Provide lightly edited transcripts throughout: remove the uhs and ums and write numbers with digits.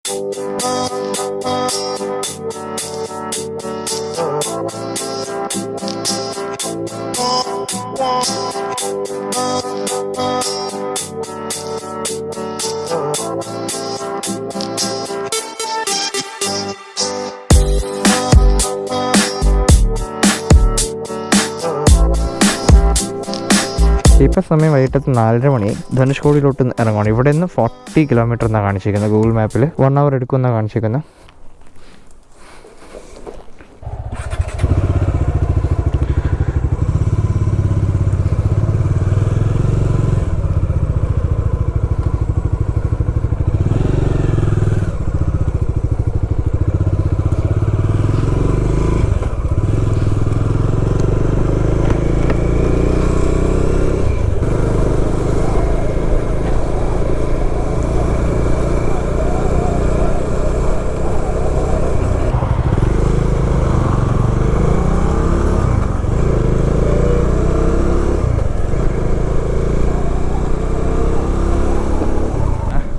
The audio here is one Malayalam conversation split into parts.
ഇപ്പോൾ സമയം വൈകിട്ട് 4:30 മണി. ധനുഷ്കോടിയിലോട്ട് ഇറങ്ങണം. ഇവിടെ നിന്ന് 40 കിലോമീറ്റർ എന്നാണ് കാണിച്ചിരിക്കുന്നത് ഗൂഗിൾ മാപ്പിൽ. 1 hour എടുക്കുമെന്നാണ് കാണിച്ചിരിക്കുന്നത്.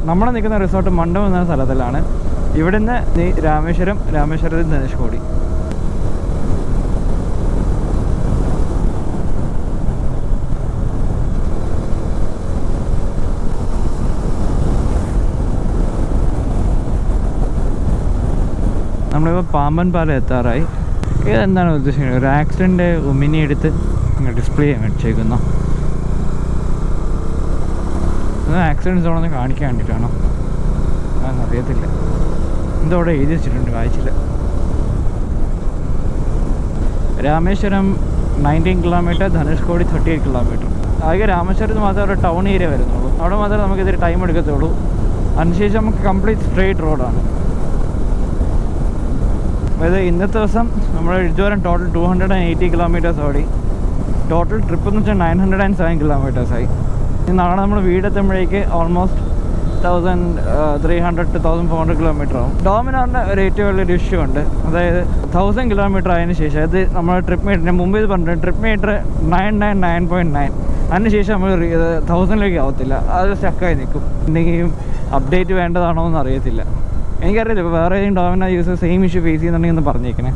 നമ്മൾ നിൽക്കുന്ന റിസോർട്ട് മണ്ഡപം എന്ന സ്ഥലത്തിലാണ്. ഇവിടെ നിന്ന് രാമേശ്വരത്തിൽ ധനുഷ്കോടി. നമ്മളിപ്പോൾ പാമ്പൻ പാലം എത്താറായി. ഇതെന്താണ് ഉദ്ദേശിക്കുന്നത്? ഒരു ആക്സിഡൻ്റ് മിനി എടുത്ത് ഡിസ്പ്ലേ ചെയ്യാൻ വെച്ചേക്കുന്നു. ആക്സിഡൻറ്റ് സോണൊന്ന് കാണിക്കാൻ വേണ്ടിയിട്ടാണോ അതെന്നറിയത്തില്ല. എന്തോടെ എഴുതി വെച്ചിട്ടുണ്ട്, വായിച്ചില്ല. Rameswaram 19 kilometre, Dhanushkodi 38 kilometre. ആകെ രാമേശ്വരത്ത് മാത്രമേ ഒരു ടൗൺ ഏരിയ വരുന്നുള്ളൂ. അവിടെ മാത്രമേ നമുക്കിതിൽ ടൈം എടുക്കത്തുള്ളൂ. അതിനുശേഷം നമുക്ക് കംപ്ലീറ്റ് സ്ട്രെയിറ്റ് റോഡാണ്. അതായത് ഇന്നത്തെ ദിവസം നമ്മൾ ഇതുവരെ ടോട്ടൽ 280 കിലോമീറ്റേഴ്സ് ഓടി. ടോട്ടൽ ട്രിപ്പ് എന്ന് വെച്ചാൽ 907 കിലോമീറ്റേഴ്സായി. നാളെ നമ്മൾ വീടെത്തുമ്പോഴേക്ക് ഓൾമോസ്റ്റ് 1300 to 1400 കിലോമീറ്റർ ആവും. ഡോമിനാറിൻ്റെ ഒരു ഏറ്റവും വലിയൊരു ഇഷ്യൂ ഉണ്ട്. അതായത് 1000 കിലോമീറ്റർ ആയതിനു ശേഷം, അത് നമ്മൾ ട്രിപ്പ് മീറ്ററിന് മുമ്പ് ഇത് പറഞ്ഞിട്ടുണ്ട്, ട്രിപ്പ് മീറ്റർ 999.9, അതിനുശേഷം നമ്മൾ 1000ലേക്ക് ആവത്തില്ല. അത് സ്റ്റക്കായി നിൽക്കും. എന്തെങ്കിലും അപ്ഡേറ്റ് വേണ്ടതാണോ എന്ന് അറിയത്തില്ല. എനിക്കറിയില്ല. ഇപ്പോൾ വേറെ ഏതെങ്കിലും Dominar user same issue face ചെയ്യുന്നുണ്ടെങ്കിൽ ഒന്ന് പറഞ്ഞേക്കണേ.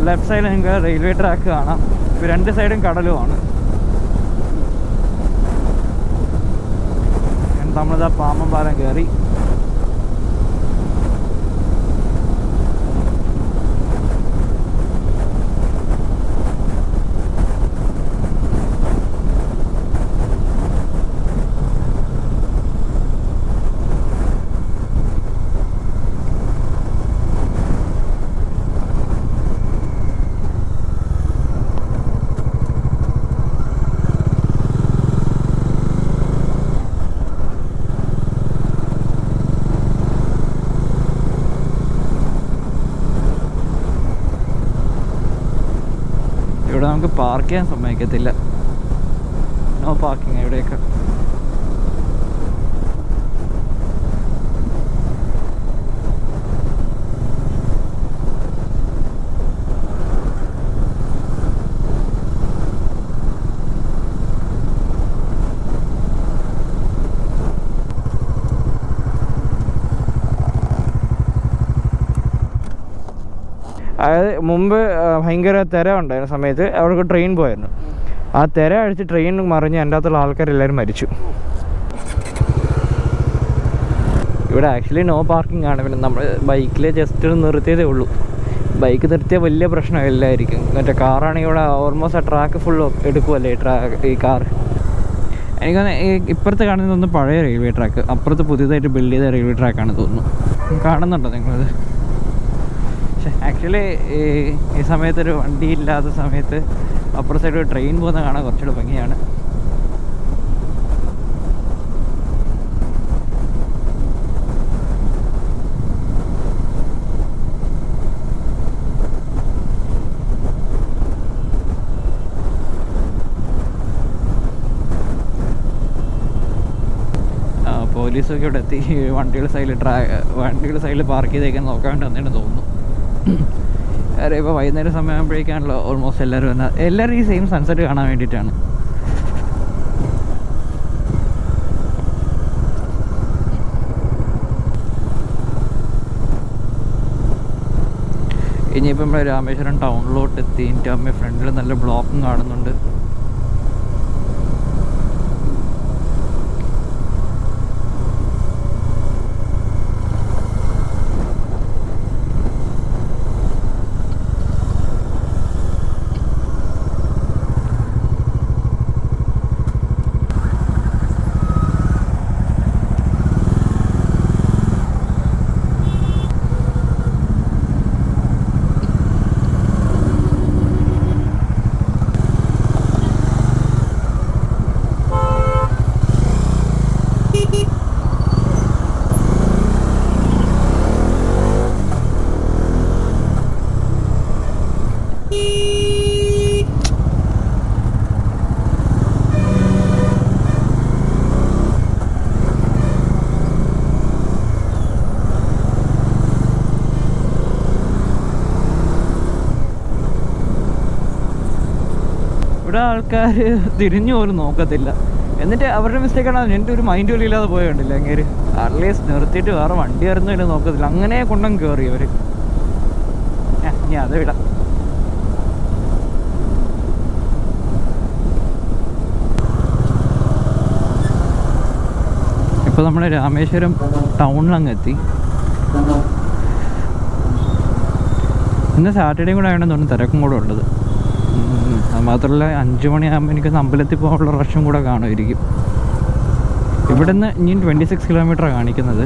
ലെഫ്റ്റ് സൈഡിൽ നിങ്ങൾക്ക് റെയിൽവേ ട്രാക്ക് കാണാം. ഇപ്പോൾ 2 സൈഡും കടലുമാണ്. നമ്മളിതാ പാമ്പൻ പാലം കയറി. ഇവിടെ നമുക്ക് പാർക്ക് ചെയ്യാൻ സമ്മതിക്കത്തില്ല. നോ പാർക്കിംഗ് എവിടെയൊക്കെ. അതായത് മുമ്പ് ഭയങ്കര തിര ഉണ്ടായിരുന്ന സമയത്ത് അവിടെ ട്രെയിൻ പോയായിരുന്നു. ആ തിര അടിച്ച് ട്രെയിൻ മറിഞ്ഞ് എൻ്റെ അകത്തുള്ള ആൾക്കാരെല്ലാവരും മരിച്ചു. ഇവിടെ ആക്ച്വലി നോ പാർക്കിംഗ് ആണ്. പിന്നെ നമ്മൾ ബൈക്കിൽ ജസ്റ്റ് നിർത്തിയതേ ഉള്ളൂ. ബൈക്ക് നിർത്തിയ വലിയ പ്രശ്നമില്ലായിരിക്കും. മറ്റേ കാറാണെങ്കിൽ ഇവിടെ ഓൾമോസ്റ്റ് ആ ട്രാക്ക് ഫുൾ എടുക്കുമല്ലേ ഈ കാർ. എനിക്കൊന്ന് ഇപ്പുറത്ത് കാണുന്നതൊന്ന് പഴയ റെയിൽവേ ട്രാക്ക്, അപ്പുറത്ത് പുതിയതായിട്ട് ബിൽഡ് ചെയ്ത റെയിൽവേ ട്രാക്കാണ് തോന്നുന്നു. കാണുന്നുണ്ടോ നിങ്ങളത്? പക്ഷേ ആക്ച്വലി ഈ സമയത്തൊരു വണ്ടി ഇല്ലാത്ത സമയത്ത് അപ്പുറ സൈഡ് ട്രെയിൻ പോകുന്ന കാണാൻ കുറച്ചുകൂടെ ഭംഗിയാണ്. പോലീസൊക്കെ ഇവിടെ എത്തി വണ്ടികൾ സൈഡിൽ പാർക്ക് ചെയ്തേക്കാൻ നോക്കാൻ വേണ്ടി വന്നേന്ന് തോന്നുന്നു. കാരണം ഇപ്പോൾ വൈകുന്നേരം സമയമാകുമ്പോഴേക്കാണല്ലോ ഓൾമോസ്റ്റ് എല്ലാവരും ഈ സെയിം സൺസെറ്റ് കാണാൻ വേണ്ടിയിട്ടാണ്. ഇനിയിപ്പോൾ നമ്മൾ രാമേശ്വരം ടൗണിലോട്ട് എത്തി. എൻ്റെ അമ്മ ഫ്രണ്ടിൽ നല്ല ബ്ലോക്കും കാണുന്നുണ്ട്. ഇവിടെ ആൾക്കാർ തിരിഞ്ഞു പോലും നോക്കത്തില്ല. എന്നിട്ട് അവരുടെ മിസ്റ്റേക്കാണ്. എൻ്റെ ഒരു മൈൻഡ് പോലും ഇല്ലാതെ പോയണ്ടില്ല. അങ്ങേര് അറ്റ്ലീസ്റ്റ് നിർത്തിയിട്ട് വേറെ വണ്ടി വരുന്നതിന് നോക്കത്തില്ല. അങ്ങനെ കൊണ്ടും കയറി അവർ. ഇനി അത് വിടാം. ഇപ്പോൾ നമ്മൾ രാമേശ്വരം ടൗണിലങ്ങ് എത്തി. ഇന്ന് സാറ്റർഡേയും കൂടെ ആയതുകൊണ്ട് തോന്നുന്നു തിരക്കും കൂടെ ഉള്ളത്. അത് മാത്രമല്ല 5 മണിയാകുമ്പോൾ എനിക്ക് അമ്പലത്തിൽ പോകാനുള്ള റഷും കൂടെ കാണുമായിരിക്കും. ഇവിടുന്ന് ഇനി 26 കിലോമീറ്ററാണ് കാണിക്കുന്നത്.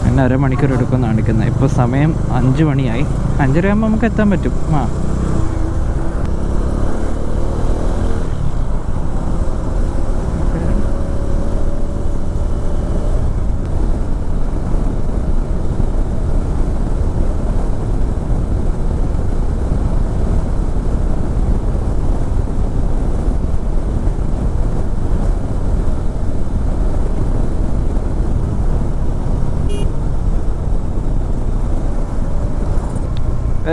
എന്നെ അരമണിക്കൂർ എടുക്കുമെന്ന് കാണിക്കുന്നത്. ഇപ്പോൾ സമയം 5 മണിയായി. 5:30 ആകുമ്പോൾ നമുക്ക് എത്താൻ പറ്റും.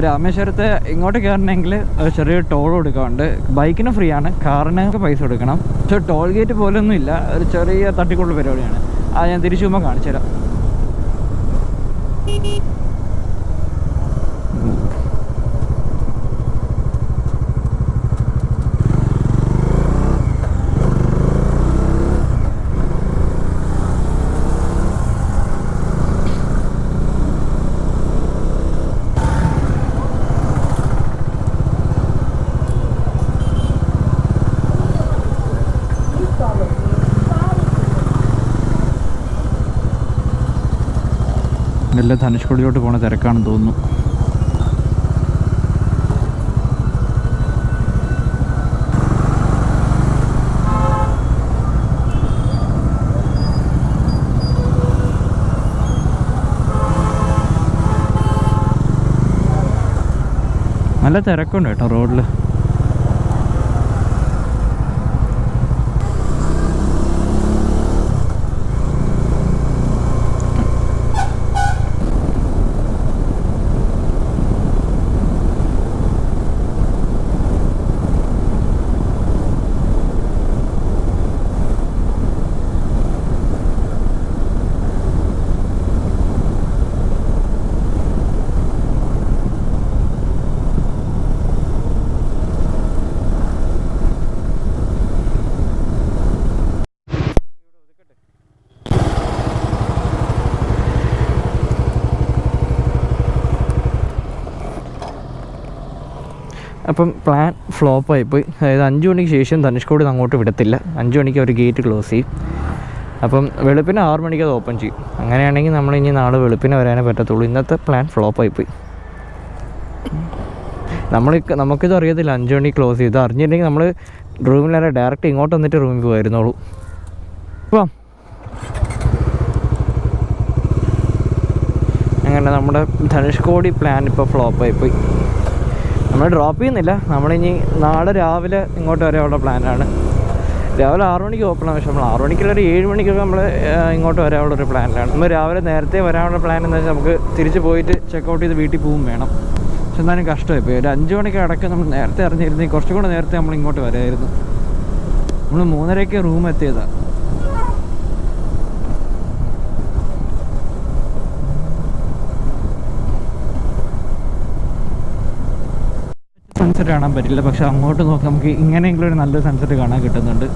രാമേശ്വരത്ത് ഇങ്ങോട്ട് കയറണമെങ്കിൽ ചെറിയ ടോൾ കൊടുക്കാറുണ്ട്. ബൈക്കിന് ഫ്രീ ആണ്, കാറിന് പൈസ കൊടുക്കണം. പക്ഷേ ടോൾ ഗേറ്റ് പോലൊന്നും ഇല്ല. ഒരു ചെറിയ തട്ടിക്കൊള്ള പരിപാടിയാണ്. അത് ഞാൻ തിരിച്ചു പോകുമ്പോൾ കാണിച്ചു തരാം. എല്ലാം ധനുഷ്കോടിയിലോട്ട് പോണ തിരക്കാണെന്ന് തോന്നുന്നു. നല്ല തിരക്കുണ്ട് കേട്ടോ റോഡിൽ. അപ്പം പ്ലാൻ ഫ്ലോപ്പായിപ്പോയി. അതായത് 5 മണിക്ക് ശേഷം ധനുഷ്കോടി അങ്ങോട്ട് വിടത്തില്ല. 5 മണിക്ക് അവർ ഗേറ്റ് ക്ലോസ് ചെയ്യും. അപ്പം വെളുപ്പിന് 6 മണിക്ക് അത് ഓപ്പൺ ചെയ്യും. അങ്ങനെയാണെങ്കിൽ നമ്മളിനി നാളെ വെളുപ്പിന് വരാനേ പറ്റത്തുള്ളൂ. ഇന്നത്തെ പ്ലാൻ ഫ്ലോപ്പായിപ്പോയി. നമുക്കിത് അറിയത്തില്ല 5 മണിക്ക് ക്ലോസ് ചെയ്ത്. അറിഞ്ഞിട്ടുണ്ടെങ്കിൽ നമ്മൾ റൂമിലേറെ ഡയറക്റ്റ് ഇങ്ങോട്ട് വന്നിട്ട് റൂമിൽ പോയിരുന്നുള്ളൂ. അപ്പം അങ്ങനെ നമ്മുടെ ധനുഷ്കോടി പ്ലാൻ ഇപ്പോൾ ഫ്ലോപ്പായിപ്പോയി. നമ്മൾ ഡ്രോപ്പ് ചെയ്യുന്നില്ല. നമ്മളിനി നാളെ രാവിലെ ഇങ്ങോട്ട് വരെയുള്ള പ്ലാനാണ്. രാവിലെ 6 മണിക്ക് ഓപ്പണാണ്. പക്ഷേ നമ്മൾ 6 മണിക്കുള്ള ഒരു 7 മണിക്കൊക്കെ നമ്മൾ ഇങ്ങോട്ട് വരാനുള്ളൊരു പ്ലാനിലാണ്. നമ്മൾ രാവിലെ നേരത്തെ വരാനുള്ള പ്ലാൻ എന്ന് വെച്ചാൽ നമുക്ക് തിരിച്ച് പോയിട്ട് ചെക്കൗട്ട് ചെയ്ത് വീട്ടിൽ പോവും വേണം. പക്ഷെ എന്നാലും കഷ്ടമായി പോയി. ഒരു 5 മണിക്ക് അടക്കം നമ്മൾ നേരത്തെ അറിഞ്ഞിരുന്നെങ്കിൽ കുറച്ചും കൂടെ നേരത്തെ നമ്മൾ ഇങ്ങോട്ട് വരായിരുന്നു. നമ്മൾ 3:30 റൂം എത്തിയതാണ്. സൺസെറ്റ് കാണാൻ പറ്റില്ല, പക്ഷെ അങ്ങോട്ട് നോക്കാം നമുക്ക് ഇങ്ങനെയെങ്കിലും ഒരു നല്ല സൺസെറ്റ് കാണാൻ കിട്ടുന്നുണ്ട്.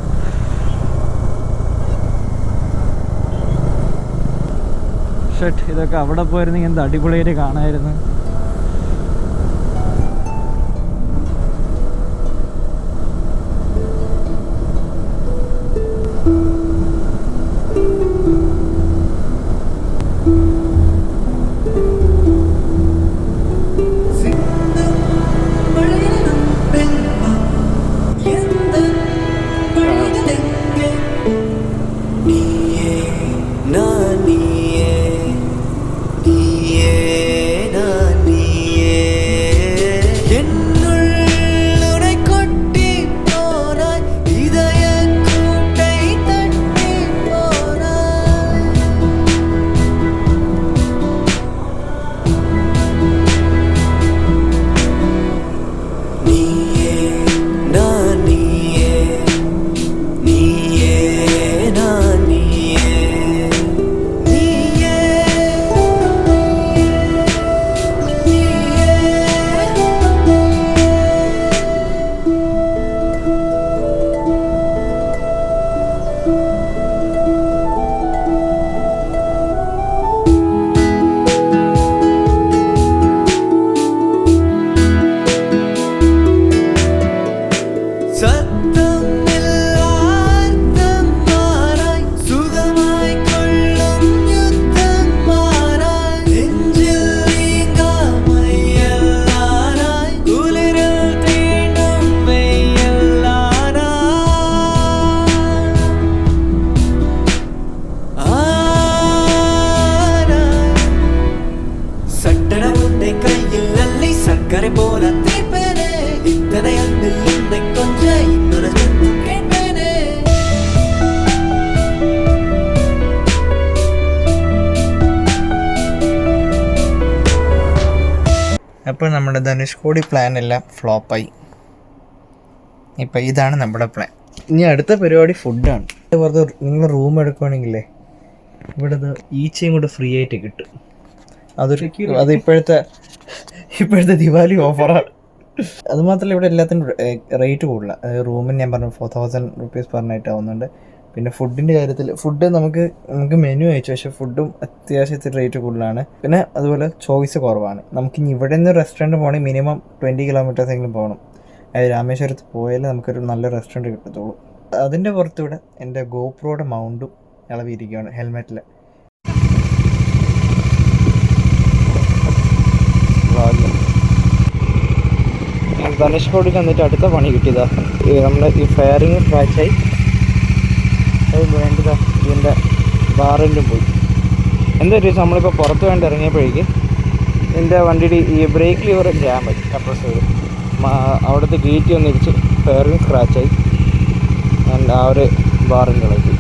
ഷട്ട്, ഇതൊക്കെ അവിടെ പോയിരുന്നെങ്കിൽ എന്ത് അടിപൊളിയായിട്ട് കാണാമായിരുന്നു. അപ്പോൾ നമ്മുടെ ധനുഷ്കോടി പ്ലാൻ എല്ലാം ഫ്ലോപ്പായി. ഇപ്പം ഇതാണ് നമ്മുടെ പ്ലാൻ. ഇനി അടുത്ത പരിപാടി ഫുഡാണ്. പുറത്ത് നിങ്ങൾ റൂം എടുക്കുകയാണെങ്കിലേ ഇവിടെ ഈച്ചയും കൂടെ ഫ്രീ ആയിട്ട് കിട്ടും. അത് ഇപ്പോഴത്തെ ദിവാലി ഓഫറാണ്. അതുമാത്രമല്ല ഇവിടെ എല്ലാത്തിനും റേറ്റ് കൂടുതലാണ്. റൂമിന് ഞാൻ പറഞ്ഞു 4000 rupees പറഞ്ഞിട്ടാവുന്നുണ്ട്. പിന്നെ ഫുഡിൻ്റെ കാര്യത്തിൽ ഫുഡ് നമുക്ക് മെനു അയച്ചു, പക്ഷേ ഫുഡും അത്യാവശ്യത്തിൽ റേറ്റ് കൂടുതലാണ്. പിന്നെ അതുപോലെ ചോയ്സ് കുറവാണ്. നമുക്കിനി ഇവിടെ നിന്ന് റെസ്റ്റോറൻറ്റ് പോകണമെങ്കിൽ മിനിമം 20 kilometers എങ്കിലും പോകണം. രാമേശ്വരത്ത് പോയാലേ നമുക്കൊരു നല്ല റെസ്റ്റോറൻറ്റ് കിട്ടത്തുള്ളൂ. അതിൻ്റെ പുറത്തൂടെ എൻ്റെ ഗോപ്രോയുടെ മൗണ്ടും ഇളവിയിരിക്കുകയാണ് ഹെൽമെറ്റിൽ. ധനുഷ്കോടിക്ക് വന്നിട്ട് അടുത്ത പണി കിട്ടിയതാണ്. നമ്മൾ ഈ ഫയറിങ് സ്ക്രാച്ചായി വേണ്ടത് ഇതിൻ്റെ ബാറിലും പോയി. എന്താ വെച്ചാൽ നമ്മളിപ്പോൾ പുറത്ത് വേണ്ടി ഇറങ്ങിയപ്പോഴേക്ക് എൻ്റെ വണ്ടിയുടെ ഈ ബ്രേക്ക് ലിവർ ജാം പറ്റി. അപ്രസ് ചെയ്ത് അവിടുത്തെ ഗേറ്റ് ഒന്ന് ഇടിച്ച് ഫയറിങ് സ്ക്രാച്ചായി. ആൻഡ് ആ ഒരു ബാറിൻ്റെ ഇളക്കി.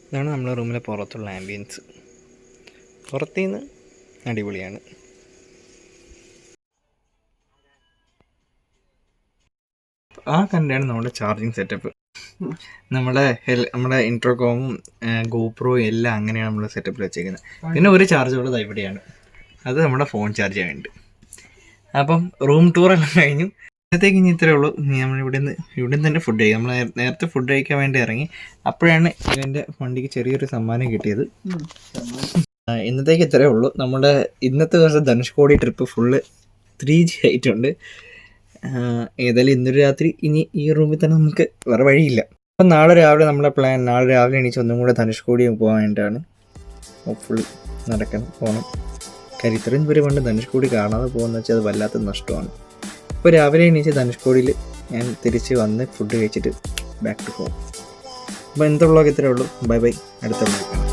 ഇതാണ് നമ്മുടെ റൂമിലെ പുറത്തുള്ള ആംബിയൻസ്. പുറത്തുനിന്ന് അടിപൊളിയാണ്. ആ കണ്ടാണ് നമ്മുടെ ചാർജിങ് സെറ്റപ്പ്. നമ്മുടെ ഇൻട്രോകോമും ഗോപ്രോയും എല്ലാം അങ്ങനെയാണ് നമ്മൾ സെറ്റപ്പിൽ വെച്ചേക്കുന്നത്. പിന്നെ ഒരു ചാർജ് ഉള്ളത് ഇവിടെയാണ്, അത് നമ്മുടെ ഫോൺ ചാർജ് ചെയ്യാനുണ്ട്. അപ്പം റൂം ടൂറെല്ലാം കഴിഞ്ഞു. ഇന്നത്തേക്ക് ഇനി ഇത്രയേ ഉള്ളൂ. നമ്മൾ ഇവിടെ നിന്ന് തന്നെ ഫുഡ് കഴിക്കും. നമ്മൾ നേരത്തെ ഫുഡ് കഴിക്കാൻ വേണ്ടി ഇറങ്ങി. അപ്പോഴാണ് എൻ്റെ വണ്ടിക്ക് ചെറിയൊരു സമ്മാനം കിട്ടിയത്. ഇന്നത്തേക്ക് ഇത്രയേ ഉള്ളൂ. നമ്മുടെ ഇന്നത്തെ ദിവസം ധനുഷ്കോടി ട്രിപ്പ് ഫുള്ള് 3G ആയിട്ടുണ്ട്. ഏതായാലും ഇന്നൊരു രാത്രി ഇനി ഈ റൂമിൽ തന്നെ നമുക്ക് വേറെ വഴിയില്ല. അപ്പം നാളെ രാവിലെ നമ്മളെ പ്ലാൻ, നാളെ രാവിലെ എണീച്ച് ഒന്നും കൂടെ ധനുഷ്കോടി പോകാൻ വേണ്ടിയിട്ടാണ്. ഹോപ്പ്ഫുള്ളി പോകണം. കാര്യം ഇത്രയും ദൂരം കൊണ്ട് ധനുഷ്കോടി കാണാതെ പോകുന്ന വെച്ചാൽ അത് വല്ലാത്ത നഷ്ടമാണ്. അപ്പോൾ രാവിലെ എണീച്ച് ധനുഷ്കോടിയിൽ ഞാൻ തിരിച്ച് വന്ന് ഫുഡ് കഴിച്ചിട്ട് ബാക്ക് ടു ഹോം. അപ്പോൾ എന്തുള്ളതൊക്കെ ഇത്രയേ ഉള്ളൂ. Bye bye. അടുത്ത വ്ളോഗ് കാണാം.